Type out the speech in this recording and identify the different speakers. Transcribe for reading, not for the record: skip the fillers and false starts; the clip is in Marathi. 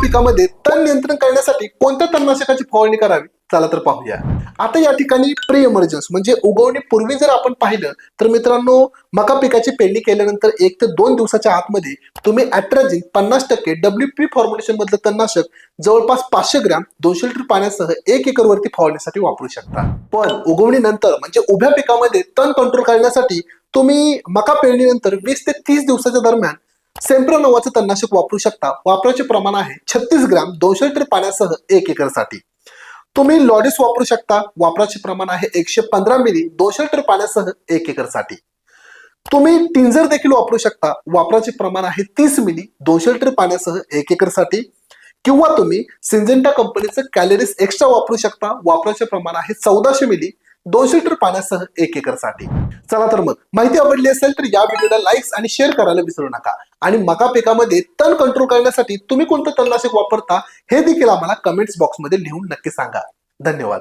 Speaker 1: पिकामध्ये तण नियंत्रण करण्यासाठी कोणत्या तणनाशकाची फवारणी करावी, चला तर पाहूया। आता या ठिकाणी प्री इमर्जन्स म्हणजे उगवणीपूर्वी जर आपण पाहिलं तर मित्रांनो, मका पिकाची पेरणी केल्यानंतर 1 ते 2 दिवसाच्या आतमध्ये तुम्ही अॅट्राझिन 50% WP फॉर्म्युलेशन मधलं तणनाशक जवळपास 500 ग्रॅम 200 लिटर पाण्यासह 1 एकर वरती फवारण्यासाठी वापरू शकता। पण उगवणीनंतर म्हणजे उभ्या पिकामध्ये तण कंट्रोल करण्यासाठी तुम्ही मका पेरणीनंतर 20 ते 30 दिवसाच्या दरम्यान सेम्प्रो नावाचं तणनाशक वापरू शकता। वापराचे प्रमाण आहे 36 ग्रॅम 200 लिटर पाण्यासह 1 एकर साठी। तुम्ही लॉडिस वापरू शकता। वापराचे प्रमाण आहे 115 मिली 200 लिटर पाण्यासह 1 एकर साठी। तुम्ही टिंजर देखील वापरू शकता। वापराचे प्रमाण आहे 30 मिली 200 लिटर पाण्यासह 1 एकर साठी। किंवा तुम्ही सिंजेंटा कंपनीचं कॅलरीज एक्स्ट्रा वापरू शकता। वापराचे प्रमाण आहे 1400 मिली 200 लिटर पाण्यासह 1 एकर साठी। चला तर मग माहिती आवडली असेल तर या व्हिडिओला लाईक्स आणि शेअर करायला विसरू नका। आणि मका पिकामध्ये तण कंट्रोल करण्यासाठी तुम्ही कोणतं तणनाशक वापरता हे देखील आम्हाला कमेंट्स बॉक्समध्ये लिहून नक्की सांगा। धन्यवाद।